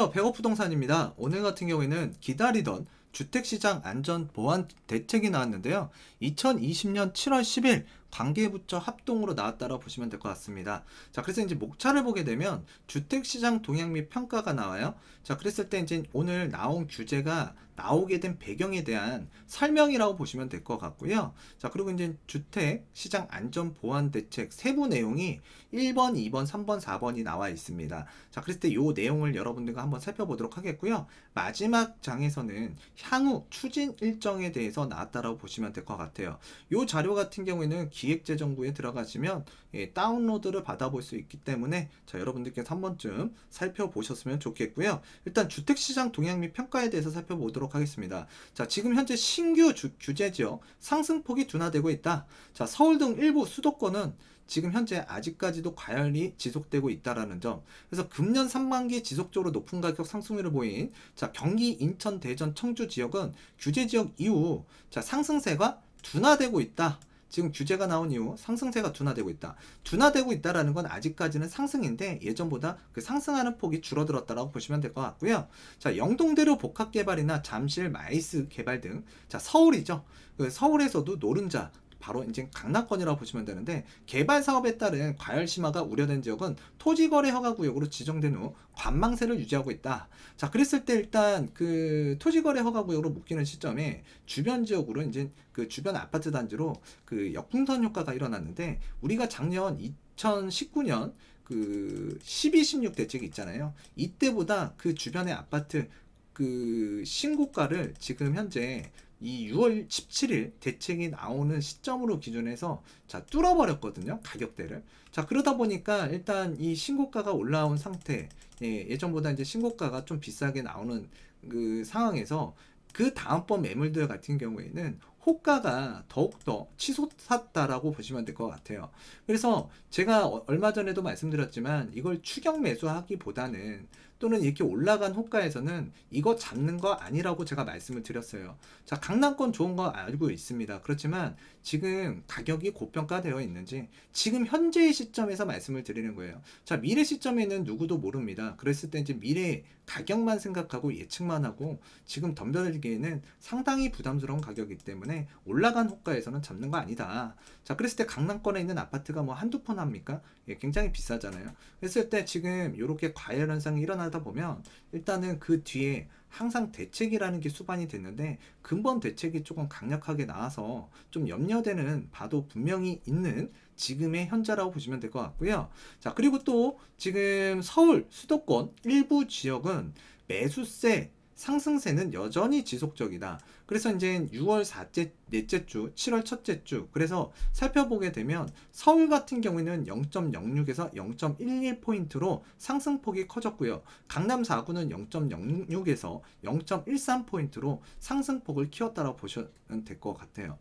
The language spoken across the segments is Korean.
안녕하세요. 백업부동산입니다. 오늘 같은 경우에는 기다리던 주택시장 안전보완 대책이 나왔는데요. 2020년 7월 10일 관계부처 합동으로 나왔다고 보시면 될 것 같습니다. 자, 그래서 이제 목차를 보게 되면 주택시장 동향 및 평가가 나와요. 자, 그랬을 때 이제 오늘 나온 규제가 나오게 된 배경에 대한 설명이라고 보시면 될 것 같고요. 자, 그리고 이제 주택시장 안전보완 대책 세부 내용이 1번, 2번, 3번, 4번이 나와 있습니다. 자, 그랬을 때 이 내용을 여러분들과 한번 살펴보도록 하겠고요. 마지막 장에서는 향후 추진 일정에 대해서 나왔다라고 보시면 될 것 같아요. 이 자료 같은 경우에는 기획재정부에 들어가시면 다운로드를 받아볼 수 있기 때문에 자, 여러분들께서 한 번쯤 살펴보셨으면 좋겠고요. 일단 주택시장 동향 및 평가에 대해서 살펴보도록 하겠습니다. 자, 지금 현재 신규 규제지역 상승폭이 둔화되고 있다. 자, 서울 등 일부 수도권은 지금 현재 아직까지도 과열이 지속되고 있다라는 점. 그래서 금년 상반기 지속적으로 높은 가격 상승률을 보인 자, 경기, 인천, 대전, 청주 지역은 규제 지역 이후 자, 상승세가 둔화되고 있다. 지금 규제가 나온 이후 상승세가 둔화되고 있다. 둔화되고 있다라는 건 아직까지는 상승인데 예전보다 그 상승하는 폭이 줄어들었다라고 보시면 될 것 같고요. 자, 영동대로 복합개발이나 잠실 마이스 개발 등 자, 서울이죠. 그 서울에서도 노른자 바로 이제 강남권이라고 보시면 되는데 개발 사업에 따른 과열 심화가 우려된 지역은 토지거래 허가 구역으로 지정된 후 관망세를 유지하고 있다. 자, 그랬을 때 일단 그 토지거래 허가 구역으로 묶이는 시점에 주변 지역으로 이제 그 주변 아파트 단지로 그 역풍선 효과가 일어났는데 우리가 작년 2019년 그 12, 16 대책이 있잖아요. 이때보다 그 주변의 아파트 그 신고가를 지금 현재 이 6월 17일 대책이 나오는 시점으로 기준해서 자, 뚫어버렸거든요. 가격대를. 자, 그러다 보니까 일단 이 신고가가 올라온 상태, 예전보다 이제 신고가가 좀 비싸게 나오는 그 상황에서 그 다음번 매물들 같은 경우에는 호가가 더욱더 치솟았다라고 보시면 될 것 같아요. 그래서 제가 얼마 전에도 말씀드렸지만 이걸 추격 매수하기보다는 또는 이렇게 올라간 호가에서는 이거 잡는 거 아니라고 제가 말씀을 드렸어요. 자, 강남권 좋은 거 알고 있습니다. 그렇지만 지금 가격이 고평가되어 있는지 지금 현재의 시점에서 말씀을 드리는 거예요. 자, 미래 시점에는 누구도 모릅니다. 그랬을 때 이제 미래 가격만 생각하고 예측만 하고 지금 덤벼들기에는 상당히 부담스러운 가격이기 때문에 올라간 호가에서는 잡는 거 아니다. 자, 그랬을 때 강남권에 있는 아파트가 뭐 한두 푼 합니까? 굉장히 비싸잖아요. 그랬을 때 지금 이렇게 과열 현상이 일어나다 보면 일단은 그 뒤에 항상 대책이라는 게 수반이 됐는데 근본 대책이 조금 강력하게 나와서 좀 염려되는 바도 분명히 있는 지금의 현재라고 보시면 될 것 같고요. 자, 그리고 또 지금 서울 수도권 일부 지역은 매수세 상승세는 여전히 지속적이다. 그래서 이제 6월 4째, 넷째 주, 7월 첫째 주. 그래서 살펴보게 되면 서울 같은 경우에는 0.06에서 0.11포인트로 상승폭이 커졌고요. 강남 4구는 0.06에서 0.13포인트로 상승폭을 키웠다고 보시면 될 것 같아요.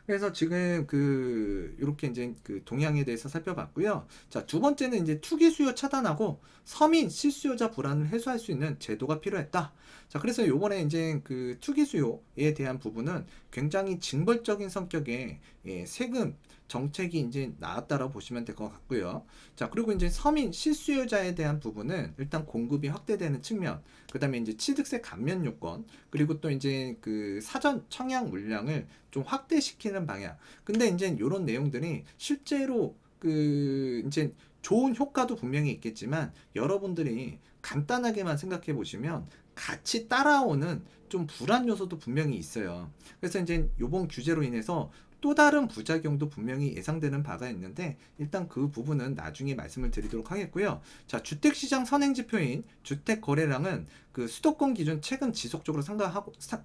그래서 지금 이렇게 이제 그 동향에 대해서 살펴봤고요. 자, 두 번째는 이제 투기 수요 차단하고 서민 실수요자 불안을 해소할 수 있는 제도가 필요했다. 자, 그래서 요번에 이제 그 투기 수요에 대한 부분은 굉장히 징벌적인 성격의 세금 정책이 이제 나왔다라고 보시면 될 것 같고요. 자, 그리고 이제 서민 실수요자에 대한 부분은 일단 공급이 확대되는 측면, 그 다음에 이제 취득세 감면 요건, 그리고 또 이제 그 사전 청약 물량을 좀 확대시키는 방향. 근데 이제 이런 내용들이 실제로 그 이제 좋은 효과도 분명히 있겠지만 여러분들이 간단하게만 생각해 보시면 같이 따라오는 좀 불안 요소도 분명히 있어요. 그래서 이제 요번 규제로 인해서 또 다른 부작용도 분명히 예상되는 바가 있는데 일단 그 부분은 나중에 말씀을 드리도록 하겠고요. 자, 주택시장 선행지표인 주택거래량은 그 수도권 기준 최근 지속적으로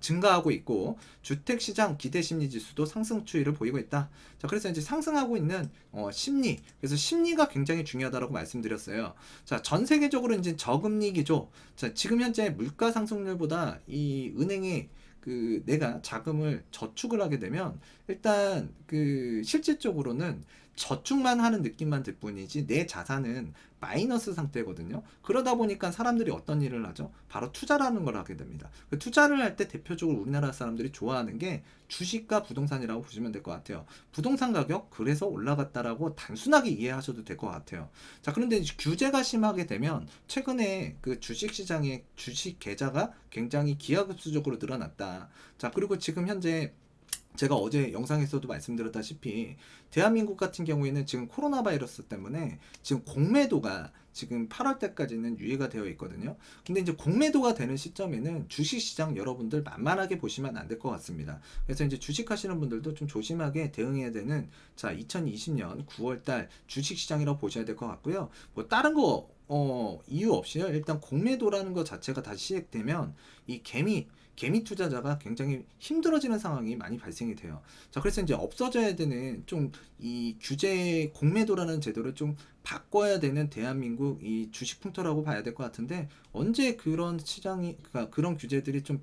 증가하고 있고 주택시장 기대심리지수도 상승 추이를 보이고 있다. 자, 그래서 이제 상승하고 있는 심리, 그래서 심리가 굉장히 중요하다고 말씀드렸어요. 자, 전 세계적으로 이제 저금리 기조, 자, 지금 현재 물가 상승률보다 이 은행의 내가 자금을 저축을 하게 되면 일단 실질적으로는 저축만 하는 느낌만 들 뿐이지 내 자산은 마이너스 상태거든요. 그러다 보니까 사람들이 어떤 일을 하죠? 바로 투자라는 걸 하게 됩니다. 그 투자를 할 때 대표적으로 우리나라 사람들이 좋아하는 게 주식과 부동산이라고 보시면 될 것 같아요. 부동산 가격 그래서 올라갔다라고 단순하게 이해하셔도 될 것 같아요. 자, 그런데 이제 규제가 심하게 되면 최근에 그 주식 시장의 주식 계좌가 굉장히 기하급수적으로 늘어났다. 자, 그리고 지금 현재 제가 어제 영상에서도 말씀드렸다시피 대한민국 같은 경우에는 지금 코로나 바이러스 때문에 지금 공매도가 지금 8월 때까지는 유예가 되어 있거든요. 근데 이제 공매도가 되는 시점에는 주식시장 여러분들 만만하게 보시면 안 될 것 같습니다. 그래서 이제 주식하시는 분들도 좀 조심하게 대응해야 되는, 자, 2020년 9월달 주식시장이라고 보셔야 될 것 같고요. 뭐 다른 거 이유 없이요. 일단 공매도라는 것 자체가 다시 시작되면 이 개미 투자자가 굉장히 힘들어지는 상황이 많이 발생이 돼요. 자, 그래서 이제 없어져야 되는 좀 이 규제 공매도라는 제도를 좀 바꿔야 되는 대한민국 이 주식 풍토라고 봐야 될 것 같은데, 언제 그런 시장이, 그러니까 그런 규제들이 좀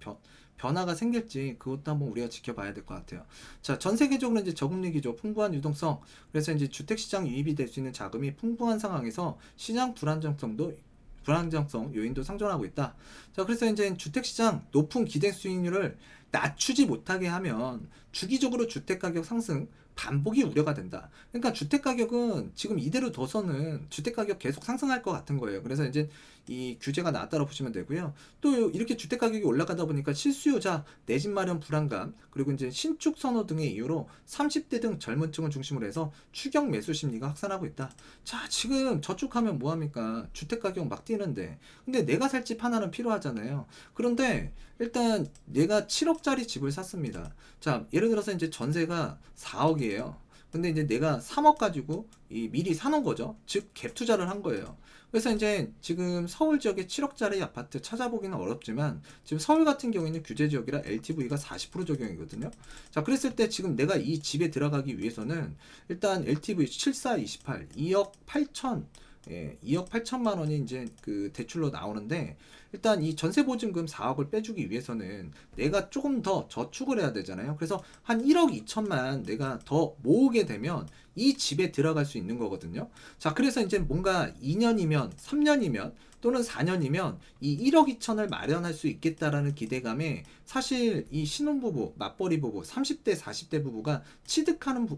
변화가 생길지 그것도 한번 우리가 지켜봐야 될 것 같아요. 자, 전 세계적으로 이제 저금리 기조, 풍부한 유동성, 그래서 이제 주택시장 유입이 될 수 있는 자금이 풍부한 상황에서 시장 불안정성 요인도 상존하고 있다. 자, 그래서 이제 주택시장 높은 기대 수익률을 낮추지 못하게 하면 주기적으로 주택가격 상승 반복이 우려가 된다. 그러니까 주택가격은 지금 이대로 둬서는 주택가격 계속 상승할 것 같은 거예요. 그래서 이제 이 규제가 나왔다고 보시면 되고요. 또 이렇게 주택가격이 올라가다 보니까 실수요자, 내 집 마련 불안감, 그리고 이제 신축 선호 등의 이유로 30대 등 젊은 층을 중심으로 해서 추격 매수 심리가 확산하고 있다. 자, 지금 저축하면 뭐합니까? 주택가격 막 뛰는데. 근데 내가 살 집 하나는 필요하잖아요. 그런데 일단 내가 7억짜리 집을 샀습니다. 자, 예를 들어서 이제 전세가 4억이에요. 근데 이제 내가 3억 가지고 미리 사놓은 거죠. 즉 갭 투자를 한 거예요. 그래서 이제 지금 서울 지역에 7억짜리 아파트 찾아보기는 어렵지만 지금 서울 같은 경우에는 규제 지역이라 LTV가 40% 적용이거든요. 자, 그랬을 때 지금 내가 이 집에 들어가기 위해서는 일단 LTV 7428 2억 8천, 2억 8천만 원이 이제 그 대출로 나오는데, 일단 이 전세보증금 4억을 빼주기 위해서는 내가 조금 더 저축을 해야 되잖아요. 그래서 한 1억 2천만 내가 더 모으게 되면 이 집에 들어갈 수 있는 거거든요. 자, 그래서 이제 뭔가 2년이면 3년이면 또는 4년이면 이 1억 2천을 마련할 수 있겠다라는 기대감에 사실 이 신혼부부, 맞벌이 부부, 30대 40대 부부가 취득하는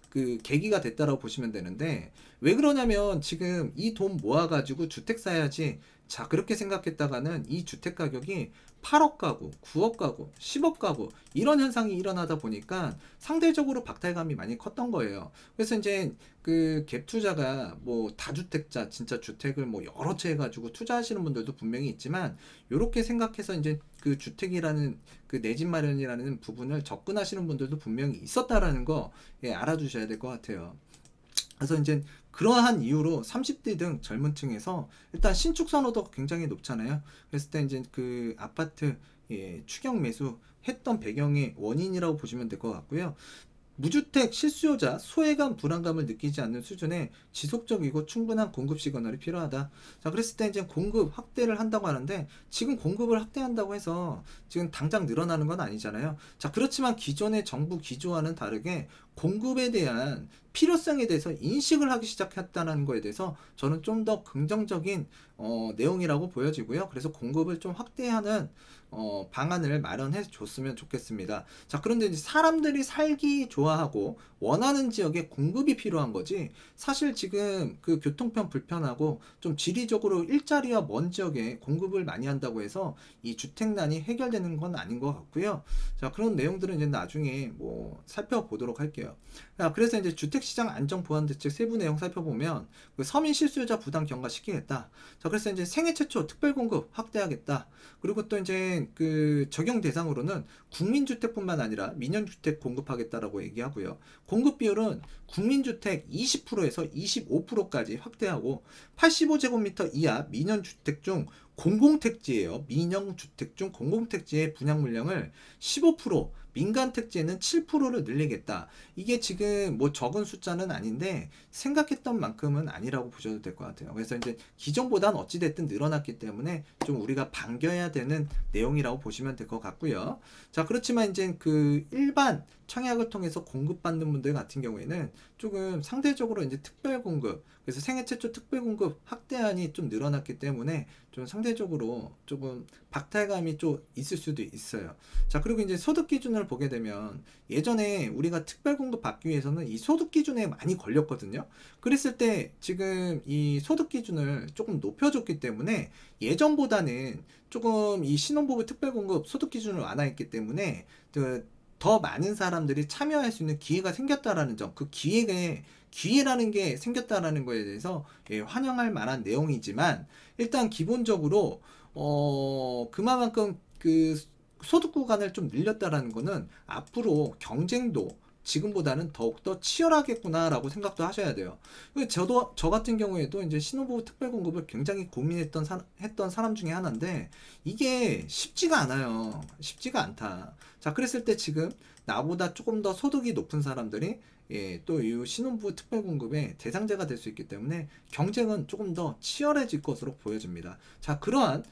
그 계기가 됐다라고 보시면 되는데, 왜 그러냐면 지금 이 돈 모아가지고 주택 사야지, 자, 그렇게 생각했다가는 이 주택 가격이 8억 가구, 9억 가구, 10억 가구 이런 현상이 일어나다 보니까 상대적으로 박탈감이 많이 컸던 거예요. 그래서 이제 그 갭 투자가 뭐 다주택자 진짜 주택을 뭐 여러 채 해가지고 투자하시는 분들도 분명히 있지만, 요렇게 생각해서 이제 그 주택이라는 그 내 집 마련이라는 부분을 접근하시는 분들도 분명히 있었다라는 거, 알아두셔야 될 것 같아요. 그래서 이제 그러한 이유로 30대 등 젊은 층에서 일단 신축 선호도가 굉장히 높잖아요. 그랬을 때 이제 그 아파트 추격 매수 했던 배경의 원인이라고 보시면 될 것 같고요. 무주택 실수요자 소외감 불안감을 느끼지 않는 수준의 지속적이고 충분한 공급 시그널이 필요하다. 자, 그랬을 때 이제 공급 확대를 한다고 하는데, 지금 공급을 확대한다고 해서 지금 당장 늘어나는 건 아니잖아요. 자, 그렇지만 기존의 정부 기조와는 다르게 공급에 대한 필요성에 대해서 인식을 하기 시작했다는 거에 대해서 저는 좀 더 긍정적인 내용이라고 보여지고요. 그래서 공급을 좀 확대하는 방안을 마련해 줬으면 좋겠습니다. 자, 그런데 이제 사람들이 살기 좋아하고 원하는 지역에 공급이 필요한 거지, 사실 지금 그 교통편 불편하고 좀 지리적으로 일자리와 먼 지역에 공급을 많이 한다고 해서 이 주택난이 해결되는 건 아닌 것 같고요. 자, 그런 내용들은 이제 나중에 뭐 살펴보도록 할게요. 자, 그래서 이제 주택시장 안정 보완 대책 세부 내용 살펴보면 그 서민 실수요자 부담 경과시키겠다. 자, 그래서 이제 생애 최초 특별 공급 확대하겠다. 그리고 또 이제 그 적용 대상으로는 국민주택뿐만 아니라 민영주택 공급하겠다라고 얘기하고요. 공급 비율은 국민주택 20%에서 25%까지 확대하고, 85제곱미터 이하 민영주택 중 공공택지예요. 민영주택 중 공공택지의 분양 물량을 15% 민간 택지에는 7%를 늘리겠다. 이게 지금 뭐 적은 숫자는 아닌데 생각했던 만큼은 아니라고 보셔도 될 것 같아요. 그래서 이제 기존보단 어찌됐든 늘어났기 때문에 좀 우리가 반겨야 되는 내용이라고 보시면 될 것 같고요. 자, 그렇지만 이제 그 일반 청약을 통해서 공급받는 분들 같은 경우에는 조금 상대적으로 이제 특별 공급, 그래서 생애 최초 특별 공급 확대안이 좀 늘어났기 때문에 좀 상대적으로 조금 박탈감이 좀 있을 수도 있어요. 자, 그리고 이제 소득 기준을 보게 되면 예전에 우리가 특별 공급 받기 위해서는 이 소득 기준에 많이 걸렸거든요. 그랬을 때 지금 이 소득 기준을 조금 높여줬기 때문에 예전보다는 조금 이 신혼부부 특별 공급 소득 기준을 완화했기 때문에 더 많은 사람들이 참여할 수 있는 기회가 생겼다라는 점, 그 기회라는 게 생겼다라는 거에 대해서 환영할 만한 내용이지만 일단 기본적으로 그만큼 그 소득 구간을 좀 늘렸다라는 거는 앞으로 경쟁도 지금보다는 더욱더 치열하겠구나라고 생각도 하셔야 돼요. 저 같은 경우에도 이제 신혼부부 특별공급을 굉장히 고민했던 했던 사람 중에 하나인데 이게 쉽지가 않아요. 쉽지가 않다. 자, 그랬을 때 지금 나보다 조금 더 소득이 높은 사람들이 또 이 신혼부부 특별공급의 대상자가 될 수 있기 때문에 경쟁은 조금 더 치열해질 것으로 보여집니다. 자, 그러한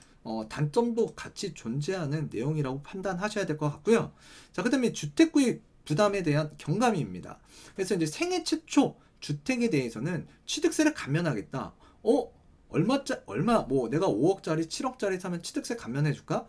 단점도 같이 존재하는 내용이라고 판단하셔야 될 것 같고요. 자, 그 다음에 주택구입 부담에 대한 경감입니다. 그래서 이제 생애 최초 주택에 대해서는 취득세를 감면하겠다. 얼마, 뭐 내가 5억짜리, 7억짜리 사면 취득세 감면해줄까?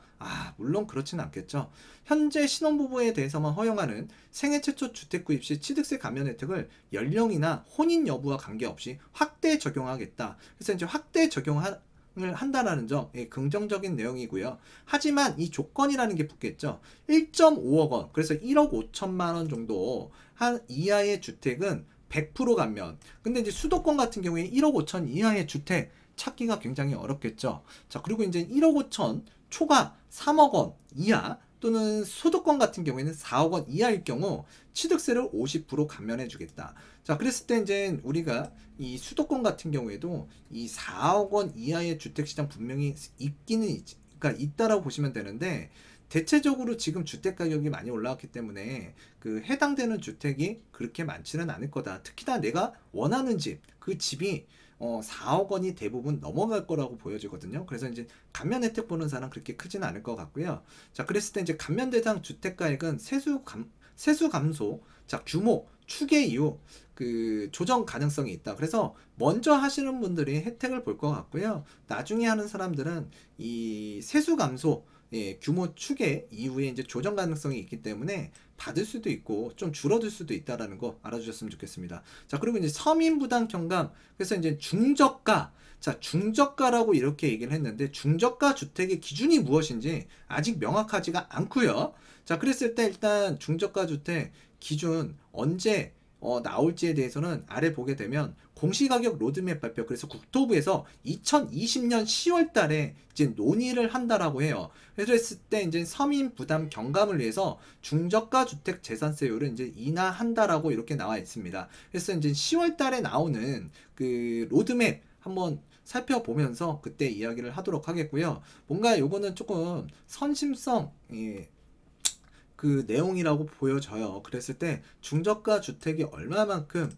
물론 그렇지는 않겠죠. 현재 신혼부부에 대해서만 허용하는 생애 최초 주택 구입 시 취득세 감면 혜택을 연령이나 혼인 여부와 관계없이 확대 적용하겠다. 그래서 이제 확대 적용을 한다라는 점, 긍정적인 내용이고요. 하지만 이 조건이라는 게 붙겠죠. 1.5억 원, 그래서 1억 5천만 원 정도 한 이하의 주택은 100% 감면. 근데 이제 수도권 같은 경우에 1억 5천 이하의 주택 찾기가 굉장히 어렵겠죠. 자, 그리고 이제 1억 5천 초과 3억 원 이하 또는 수도권 같은 경우에는 4억 원 이하일 경우 취득세를 50% 감면해 주겠다. 자, 그랬을 때 이제 우리가 이 수도권 같은 경우에도 이 4억 원 이하의 주택시장 분명히 그러니까 있다라고 보시면 되는데 대체적으로 지금 주택 가격이 많이 올라왔기 때문에 그 해당되는 주택이 그렇게 많지는 않을 거다. 특히나 내가 원하는 집, 그 집이 4억 원이 대부분 넘어갈 거라고 보여지거든요. 그래서 이제 감면 혜택 보는 사람 그렇게 크지는 않을 것 같고요. 자, 그랬을 때 이제 감면 대상 주택가액은 세수 감소, 자, 규모, 추계 이후 그 조정 가능성이 있다. 그래서 먼저 하시는 분들이 혜택을 볼 것 같고요. 나중에 하는 사람들은 이 세수 감소, 규모 추계 이후에 이제 조정 가능성이 있기 때문에 받을 수도 있고 좀 줄어들 수도 있다라는 거 알아주셨으면 좋겠습니다. 자, 그리고 이제 서민 부담 경감, 그래서 이제 중저가, 자, 중저가라고 이렇게 얘기를 했는데 중저가 주택의 기준이 무엇인지 아직 명확하지가 않고요. 자, 그랬을 때 일단 중저가 주택 기준 언제 나올지에 대해서는 아래 보게 되면 공시가격 로드맵 발표, 그래서 국토부에서 2020년 10월 달에 이제 논의를 한다라고 해요. 그랬을 때 이제 서민 부담 경감을 위해서 중저가 주택 재산세율을 이제 인하한다라고 이렇게 나와 있습니다. 그래서 이제 10월 달에 나오는 그 로드맵 한번 살펴보면서 그때 이야기를 하도록 하겠고요. 뭔가 요거는 조금 선심성, 그 내용이라고 보여져요. 그랬을 때 중저가 주택이 얼마만큼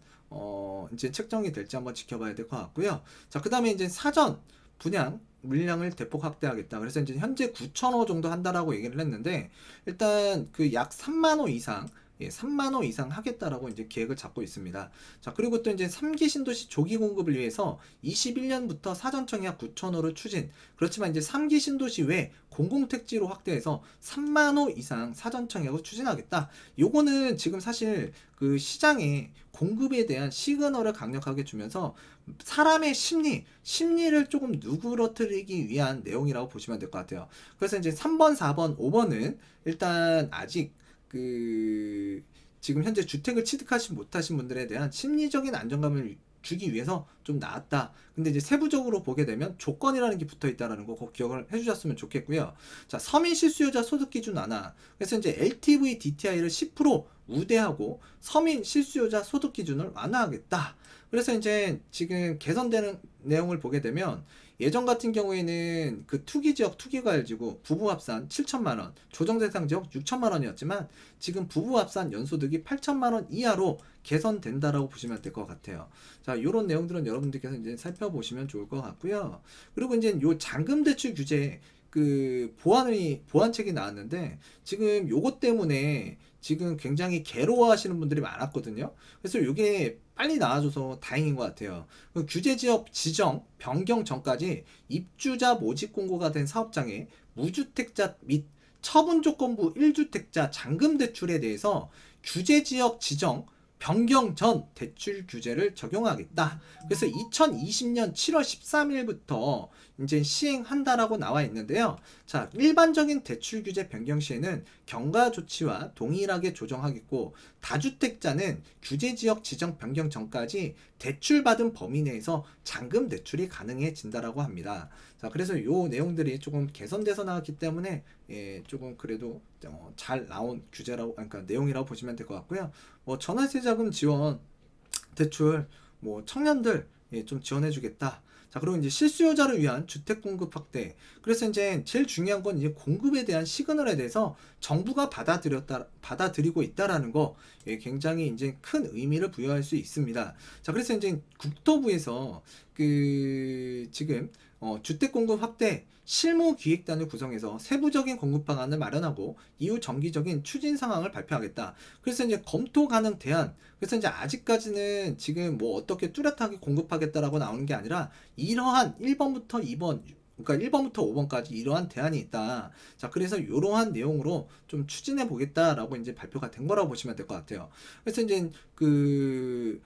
이제 책정이 될지 한번 지켜봐야 될 것 같고요. 자, 그 다음에 이제 사전 분양 물량을 대폭 확대하겠다. 그래서 이제 현재 9,000호 정도 한다라고 얘기를 했는데 일단 그 약 3만 호 이상 3만 호 이상 하겠다라고 이제 계획을 잡고 있습니다. 자, 그리고 또 이제 3기 신도시 조기 공급을 위해서 21년부터 사전청약 9,000호를 추진. 그렇지만 이제 3기 신도시 외 공공택지로 확대해서 3만 호 이상 사전청약을 추진하겠다. 요거는 지금 사실 그 시장에 공급에 대한 시그널을 강력하게 주면서 사람의 심리를 조금 누그러뜨리기 위한 내용이라고 보시면 될 것 같아요. 그래서 이제 3번, 4번, 5번은 일단 아직 그 지금 현재 주택을 취득하지 못하신 분들에 대한 심리적인 안정감을 주기 위해서 좀 나았다. 근데 이제 세부적으로 보게 되면 조건이라는 게 붙어 있다라는 거 꼭 기억을 해주셨으면 좋겠고요. 자, 서민 실수요자 소득 기준 완화. 그래서 이제 LTV DTI를 10% 우대하고 서민 실수요자 소득 기준을 완화하겠다. 그래서 이제 지금 개선되는 내용을 보게 되면 예전 같은 경우에는 그 투기지역 투기과열지구 부부합산 7천만원, 조정대상지역 6천만원이었지만 지금 부부합산 연소득이 8천만원 이하로 개선된다라고 보시면 될 것 같아요. 자, 요런 내용들은 여러분들께서 이제 살펴보시면 좋을 것 같고요. 그리고 이제 요 잔금대출 규제 보완책이 나왔는데 지금 요것 때문에 지금 굉장히 괴로워하시는 분들이 많았거든요. 그래서 요게 빨리 나와줘서 다행인 것 같아요. 규제지역 지정 변경 전까지 입주자 모집 공고가 된 사업장에 무주택자 및 처분조건부 1주택자 잔금대출에 대해서 규제지역 지정 변경 전 대출 규제를 적용하겠다. 그래서 2020년 7월 13일부터 이제 시행한다라고 나와 있는데요. 자, 일반적인 대출 규제 변경 시에는 경과 조치와 동일하게 조정하겠고, 다주택자는 규제 지역 지정 변경 전까지 대출받은 범위 내에서 잔금 대출이 가능해진다라고 합니다. 자, 그래서 요 내용들이 조금 개선돼서 나왔기 때문에 조금 그래도 잘 나온 규제라고, 그러니까 내용이라고 보시면 될 것 같고요. 뭐 전월세 자금 지원 대출, 뭐 청년들 좀 지원해주겠다. 자, 그리고 이제 실수요자를 위한 주택 공급 확대. 그래서 이제 제일 중요한 건 이제 공급에 대한 시그널에 대해서 정부가 받아들이고 있다라는 거, 굉장히 이제 큰 의미를 부여할 수 있습니다. 자, 그래서 이제 국토부에서 지금 주택 공급 확대 실무 기획단을 구성해서 세부적인 공급 방안을 마련하고 이후 정기적인 추진 상황을 발표하겠다. 그래서 이제 검토 가능 대안. 그래서 이제 아직까지는 지금 뭐 어떻게 뚜렷하게 공급하겠다라고 나오는 게 아니라 이러한 1번부터 2번, 그러니까 1번부터 5번까지 이러한 대안이 있다. 자, 그래서 이러한 내용으로 좀 추진해 보겠다라고 이제 발표가 된 거라고 보시면 될 것 같아요. 그래서 이제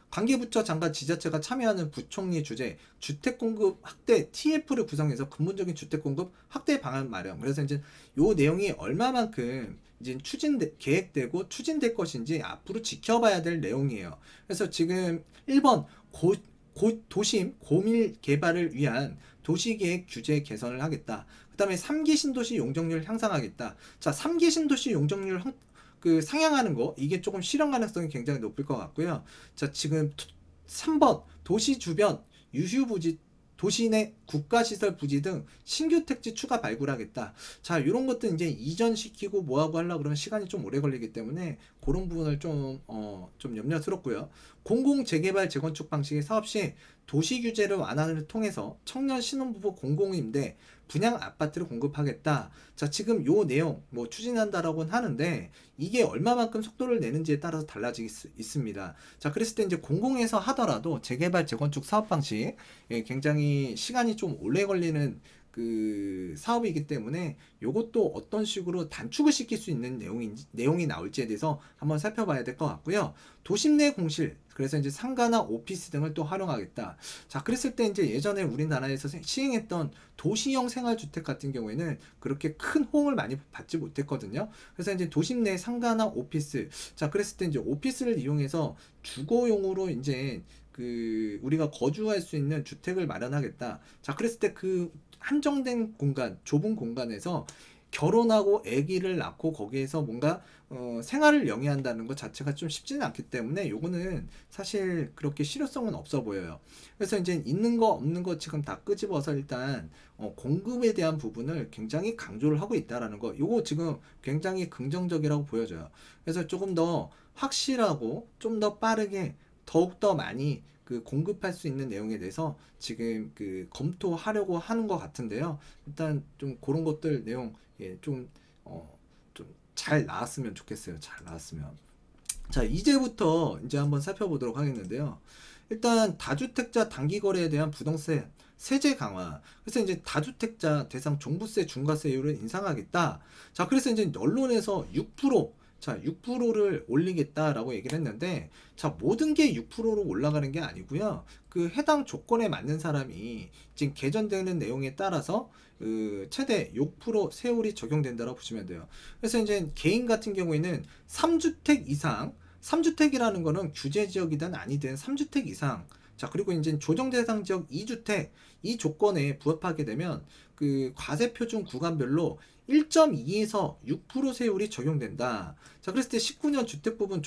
관계부처 장관 지자체가 참여하는 부총리 주재 주택 공급 확대 TF를 구성해서 근본적인 주택 공급 확대 방안 마련. 그래서 이제 요 내용이 얼마만큼 이제 계획되고 추진될 것인지 앞으로 지켜봐야 될 내용이에요. 그래서 지금 1번 도심 고밀 개발을 위한 도시계획 규제 개선을 하겠다. 그 다음에 3기 신도시 용적률 향상하겠다. 자, 3기 신도시 용적률 상향하는 거, 이게 조금 실현 가능성이 굉장히 높을 것 같고요. 자, 지금 3번 도시 주변 유휴부지, 도시 내 국가시설 부지 등 신규 택지 추가 발굴하겠다. 자, 이런 것들 이제 이전시키고 뭐하고 하려고 그러면 시간이 좀 오래 걸리기 때문에 그런 부분을 좀 염려스럽고요. 공공재개발 재건축 방식의 사업 시 도시 규제를 완화를 통해서 청년 신혼부부 공공임대 분양 아파트를 공급하겠다. 자, 지금 요 내용 뭐 추진한다라고는 하는데 이게 얼마만큼 속도를 내는지에 따라서 달라지기 있습니다. 자, 그랬을 때 이제 공공에서 하더라도 재개발 재건축 사업 방식, 굉장히 시간이 좀 오래 걸리는 사업이기 때문에 요것도 어떤 식으로 단축을 시킬 수 있는 내용이 나올지에 대해서 한번 살펴봐야 될 것 같고요. 도심 내 공실, 그래서 이제 상가나 오피스 등을 또 활용하겠다. 자, 그랬을 때 이제 예전에 우리나라에서 시행했던 도시형 생활주택 같은 경우에는 그렇게 큰 호응을 많이 받지 못했거든요. 그래서 이제 도심 내 상가나 오피스, 자, 그랬을 때 이제 오피스를 이용해서 주거용으로 이제 우리가 거주할 수 있는 주택을 마련하겠다. 자, 그랬을 때 한정된 공간, 좁은 공간에서 결혼하고 아기를 낳고 거기에서 뭔가 생활을 영위한다는 것 자체가 좀 쉽지는 않기 때문에 요거는 사실 그렇게 실효성은 없어 보여요. 그래서 이제 있는 거 없는 거 지금 다 끄집어서 일단 공급에 대한 부분을 굉장히 강조를 하고 있다라는 거, 요거 지금 굉장히 긍정적이라고 보여져요. 그래서 조금 더 확실하고 좀 더 빠르게 더욱더 많이 공급할 수 있는 내용에 대해서 지금 검토하려고 하는 것 같은데요. 일단 좀 그런 것들 내용 좀 잘 나왔으면 좋겠어요. 잘 나왔으면. 자, 이제부터 이제 한번 살펴보도록 하겠는데요. 일단 다주택자 단기거래에 대한 부동산 세제 강화. 그래서 이제 다주택자 대상 종부세 중과세율을 인상하겠다. 자, 그래서 이제 언론에서 6%, 자, 6%를 올리겠다라고 얘기를 했는데, 자, 모든 게 6%로 올라가는 게 아니고요. 해당 조건에 맞는 사람이 지금 개정되는 내용에 따라서 최대 6% 세율이 적용된다고 보시면 돼요. 그래서 이제 개인 같은 경우에는 3주택 이상, 3주택이라는 거는 규제 지역이든 아니든 3주택 이상 자, 그리고 이제 조정 대상 지역 2주택 이 조건에 부합하게 되면 그 과세 표준 구간별로 1.2에서 6% 세율이 적용된다. 자, 그랬을 때 19년 주택부분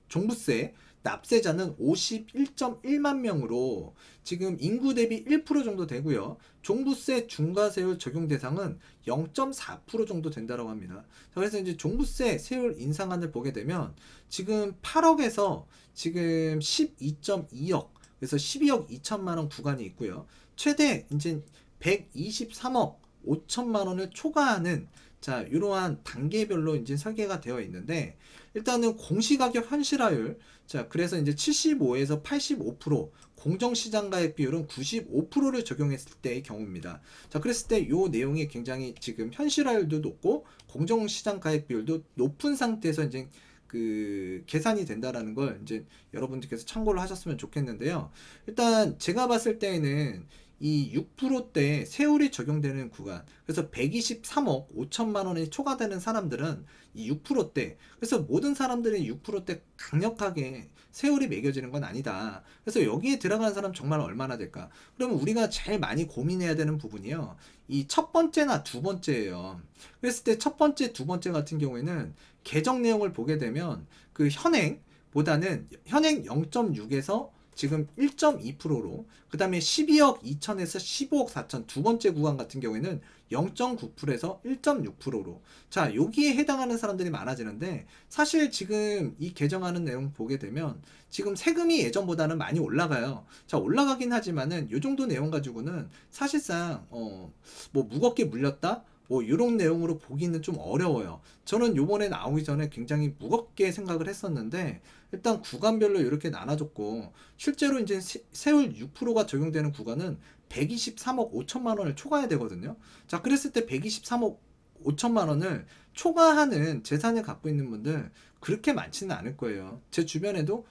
종부세 납세자는 51.1만 명으로 지금 인구 대비 1% 정도 되고요. 종부세 중과세율 적용 대상은 0.4% 정도 된다고 합니다. 자, 그래서 이제 종부세 세율 인상안을 보게 되면 지금 8억에서 지금 12.2억, 그래서 12억 2천만 원 구간이 있고요. 최대 이제 123억 5천만 원을 초과하는 자, 이러한 단계별로 이제 설계가 되어 있는데, 일단은 공시가격 현실화율, 자, 그래서 이제 75에서 85%, 공정시장가액 비율은 95%를 적용했을 때의 경우입니다. 자, 그랬을 때 이 내용이 굉장히 지금 현실화율도 높고, 공정시장가액 비율도 높은 상태에서 이제 그 계산이 된다라는 걸 이제 여러분들께서 참고를 하셨으면 좋겠는데요. 일단 제가 봤을 때에는 이 6%대 세율이 적용되는 구간, 그래서 123억 5천만 원이 초과되는 사람들은 이 6%대, 그래서 모든 사람들이 6%대 강력하게 세율이 매겨지는 건 아니다. 그래서 여기에 들어가는 사람 정말 얼마나 될까? 그러면 우리가 제일 많이 고민해야 되는 부분이요, 이 첫 번째나 두 번째예요. 그랬을 때 첫 번째, 두 번째 같은 경우에는 개정 내용을 보게 되면 그 현행보다는 현행 0.6에서 지금 1.2%로, 그 다음에 12억 2천에서 15억 4천 두 번째 구간 같은 경우에는 0.9%에서 1.6%로, 자, 여기에 해당하는 사람들이 많아지는데, 사실 지금 이 개정하는 내용 보게 되면 지금 세금이 예전보다는 많이 올라가요. 자, 올라가긴 하지만은 요 정도 내용 가지고는 사실상 뭐 무겁게 물렸다 뭐 이런 내용으로 보기는 좀 어려워요. 저는 요번에 나오기 전에 굉장히 무겁게 생각을 했었는데, 일단 구간별로 이렇게 나눠줬고, 실제로 이제 세율 6%가 적용되는 구간은 123억 5천만 원을 초과해야 되거든요. 자, 그랬을 때 123억 5천만 원을 초과하는 재산을 갖고 있는 분들 그렇게 많지는 않을 거예요. 제 주변에도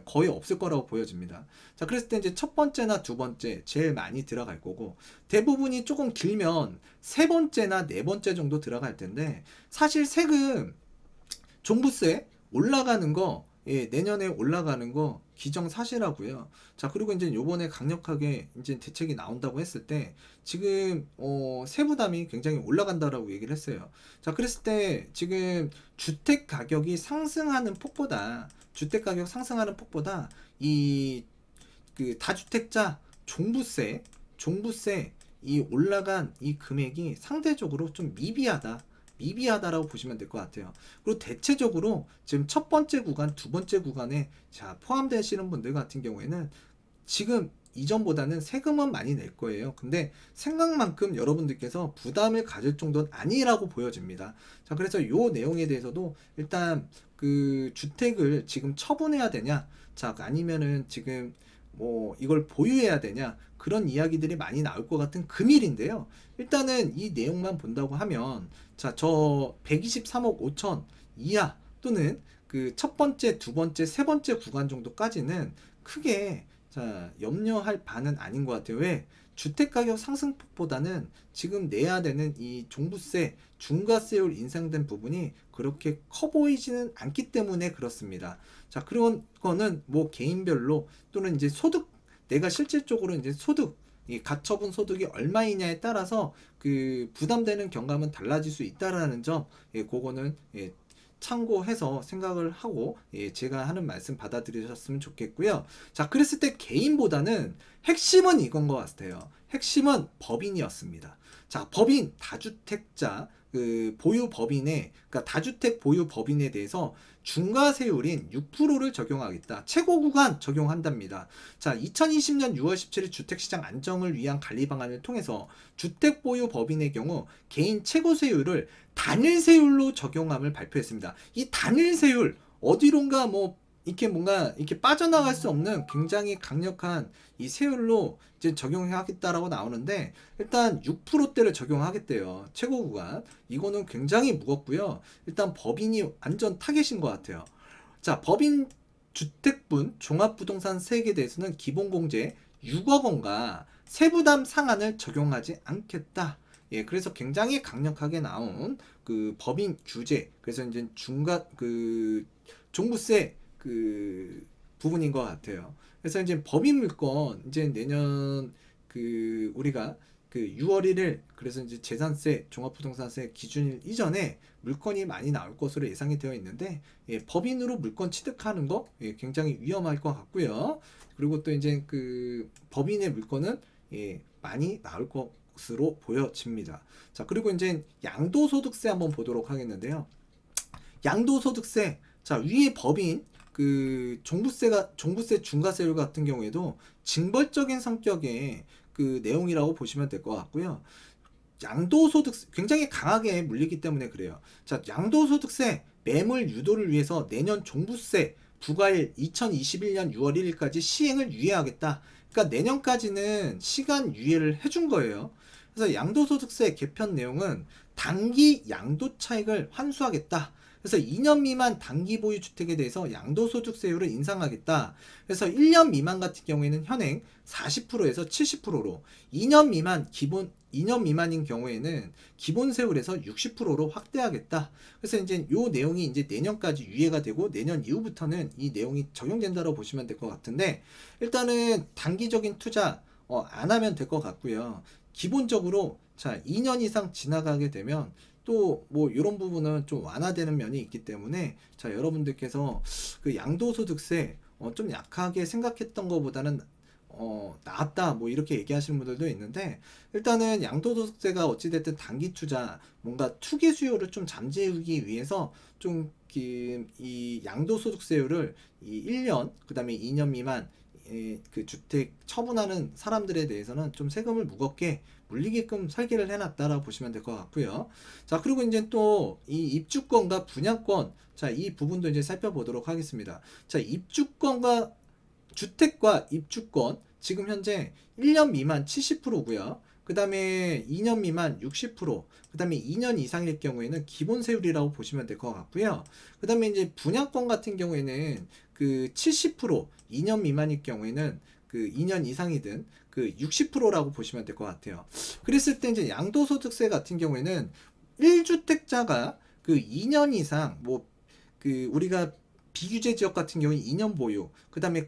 거의 없을 거라고 보여집니다. 자, 그랬을 때 이제 첫 번째나 두 번째 제일 많이 들어갈 거고, 대부분이 조금 길면 세 번째나 네 번째 정도 들어갈 텐데, 사실 세금 종부세 올라가는 거, 예, 내년에 올라가는 거 기정사실하고요. 자, 그리고 이제 요번에 강력하게 이제 대책이 나온다고 했을 때 지금 세부담이 굉장히 올라간다라고 얘기를 했어요. 자, 그랬을 때 지금 주택 가격이 상승하는 폭보다, 주택 가격 상승하는 폭보다 이 그 다주택자 종부세 이 올라간 이 금액이 상대적으로 좀 미비하다라고 보시면 될 것 같아요. 그리고 대체적으로 지금 첫 번째 구간, 두 번째 구간에 자 포함되시는 분들 같은 경우에는 지금 이전보다는 세금은 많이 낼 거예요. 근데 생각만큼 여러분들께서 부담을 가질 정도는 아니라고 보여집니다. 자, 그래서 요 내용에 대해서도 일단 그 주택을 지금 처분해야 되냐, 자, 아니면은 지금 뭐 이걸 보유해야 되냐, 그런 이야기들이 많이 나올 것 같은 금일인데요. 일단은 이 내용만 본다고 하면, 자, 저 123억 5천 이하 또는 그 첫 번째, 두 번째, 세 번째 구간 정도까지는 크게 자 염려할 바는 아닌 것 같아요. 왜? 주택가격 상승폭보다는 지금 내야 되는 이 종부세, 중과세율 인상된 부분이 그렇게 커 보이지는 않기 때문에 그렇습니다. 자, 그런 거는 뭐 개인별로 또는 이제 소득, 내가 실질적으로 이제 소득, 이 가처분 소득이 얼마이냐에 따라서 그 부담되는 경감은 달라질 수 있다라는 점, 예, 그거는 예, 참고해서 생각을 하고 예, 제가 하는 말씀 받아들이셨으면 좋겠고요. 자, 그랬을 때 개인보다는 핵심은 이건 것 같아요. 핵심은 법인이었습니다. 자, 법인 다주택자 그 보유 법인에, 그러니까 다주택 보유 법인에 대해서 중과세율인 6%를 적용하겠다. 최고 구간 적용한답니다. 자, 2020년 6월 17일 주택시장 안정을 위한 관리 방안을 통해서 주택 보유 법인의 경우 개인 최고 세율을 단일 세율로 적용함을 발표했습니다. 이 단일 세율 어디론가 뭐 이렇게 뭔가 이렇게 빠져나갈 수 없는 굉장히 강력한 이 세율로 이제 적용하겠다라고 나오는데, 일단 6%대를 적용하겠대요. 최고 구간. 이거는 굉장히 무겁고요. 일단 법인이 완전 타겟인 것 같아요. 자, 법인 주택분 종합부동산 세액에 대해서는 기본공제 6억 원과 세부담 상한을 적용하지 않겠다. 예, 그래서 굉장히 강력하게 나온 그 법인 규제. 그래서 이제 종부세 그 부분인 것 같아요. 그래서 이제 법인 물건 이제 내년 우리가 6월 1일 그래서 이제 재산세, 종합부동산세 기준일 이전에 물건이 많이 나올 것으로 예상이 되어 있는데, 예, 법인으로 물건 취득하는 거 예, 굉장히 위험할 것 같고요. 그리고 또 이제 법인의 물건은 예, 많이 나올 것으로 보여집니다. 자, 그리고 이제 양도소득세 한번 보도록 하겠는데요. 양도소득세, 자, 위에 법인 종부세 중과세율 같은 경우에도 징벌적인 성격의 내용이라고 보시면 될 것 같고요. 양도소득세 굉장히 강하게 물리기 때문에 그래요. 자, 양도소득세 매물 유도를 위해서 내년 종부세 부과일 2021년 6월 1일까지 시행을 유예하겠다. 그러니까 내년까지는 시간 유예를 해준 거예요. 그래서 양도소득세 개편 내용은 단기 양도 차익을 환수하겠다. 그래서 2년 미만 단기 보유 주택에 대해서 양도소득세율을 인상하겠다. 그래서 1년 미만 같은 경우에는 현행 40%에서 70%로, 2년 미만인 경우에는 기본세율에서 60%로 확대하겠다. 그래서 이제 요 내용이 이제 내년까지 유예가 되고 내년 이후부터는 이 내용이 적용된다고 보시면 될 것 같은데, 일단은 단기적인 투자 안 하면 될 것 같고요. 기본적으로 자 2년 이상 지나가게 되면 또 뭐 이런 부분은 좀 완화되는 면이 있기 때문에, 자 여러분들께서 양도소득세 좀 약하게 생각했던 것보다는 나았다 뭐 이렇게 얘기하시는 분들도 있는데, 일단은 양도소득세가 어찌됐든 단기 투자 뭔가 투기 수요를 좀 잠재우기 위해서 좀 이 양도소득세율을 이 1년 그 다음에 2년 미만 주택 처분하는 사람들에 대해서는 좀 세금을 무겁게 물리게끔 설계를 해놨다라고 보시면 될 것 같고요. 자, 그리고 이제 또 이 입주권과 분양권, 자, 이 부분도 이제 살펴보도록 하겠습니다. 자, 입주권과 주택과 입주권 지금 현재 1년 미만 70%고요. 그 다음에 2년 미만 60%, 그 다음에 2년 이상일 경우에는 기본세율이라고 보시면 될 것 같고요. 그 다음에 이제 분양권 같은 경우에는 70%, 2년 미만일 경우에는 2년 이상이든 60%라고 보시면 될 것 같아요. 그랬을 때 이제 양도소득세 같은 경우에는 1주택자가 2년 이상 우리가 비규제 지역 같은 경우에 2년 보유, 그 다음에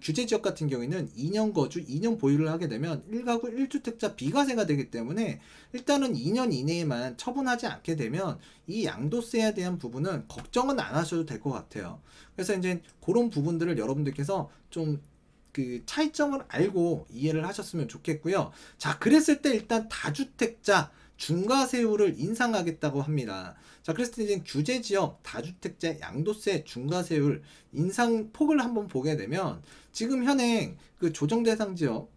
규제 지역 같은 경우에는 2년 거주, 2년 보유를 하게 되면 1가구 1주택자 비과세가 되기 때문에 일단은 2년 이내에만 처분하지 않게 되면 이 양도세에 대한 부분은 걱정은 안 하셔도 될 것 같아요. 그래서 이제 그런 부분들을 여러분들께서 좀 차이점을 알고 이해를 하셨으면 좋겠고요. 자, 그랬을 때 일단 다주택자 중과세율을 인상하겠다고 합니다. 자, 그랬을 때 이제 규제지역 다주택자 양도세 중과세율 인상 폭을 한번 보게 되면, 지금 현행 조정 대상 지역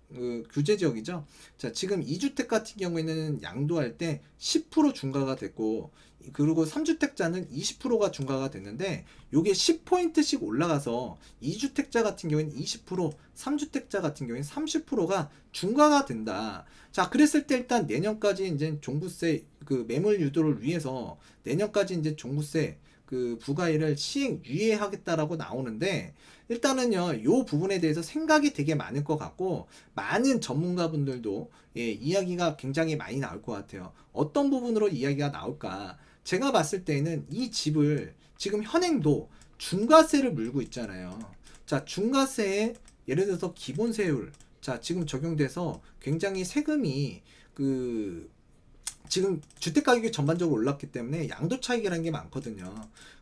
규제지역이죠. 자, 지금 2주택 같은 경우에는 양도할 때 10% 중과가 됐고, 그리고 3주택자는 20%가 중과가 됐는데, 요게 10포인트씩 올라가서 2주택자 같은 경우에는 20%, 3주택자 같은 경우에는 30%가 중과가 된다. 자, 그랬을 때 일단 내년까지 이제 종부세 매물 유도를 위해서 내년까지 이제 종부세 부과일을 시행 유예하겠다라고 나오는데, 일단은요 요 부분에 대해서 생각이 되게 많을 것 같고, 많은 전문가분들도 예, 이야기가 굉장히 많이 나올 것 같아요. 어떤 부분으로 이야기가 나올까? 제가 봤을 때는 이 집을 지금 현행도 중과세를 물고 있잖아요. 자, 중과세에 예를 들어서 기본세율, 자 지금 적용돼서 굉장히 세금이 지금 주택가격이 전반적으로 올랐기 때문에 양도 차익이라는 게 많거든요.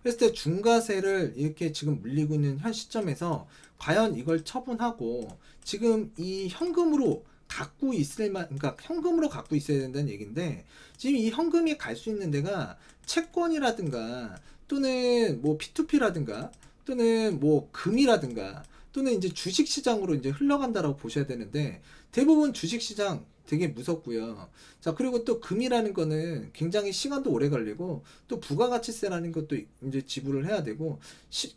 그랬을 때 중과세를 이렇게 지금 물리고 있는 현 시점에서 과연 이걸 처분하고 지금 이 현금으로 갖고 그러니까 현금으로 갖고 있어야 된다는 얘기인데, 지금 이 현금이 갈 수 있는 데가 채권이라든가 또는 뭐 P2P라든가 또는 뭐 금이라든가 또는 이제 주식시장으로 이제 흘러간다라고 보셔야 되는데, 대부분 주식시장 되게 무섭고요. 자, 그리고 또 금이라는 거는 굉장히 시간도 오래 걸리고 또 부가가치세라는 것도 이제 지불을 해야 되고,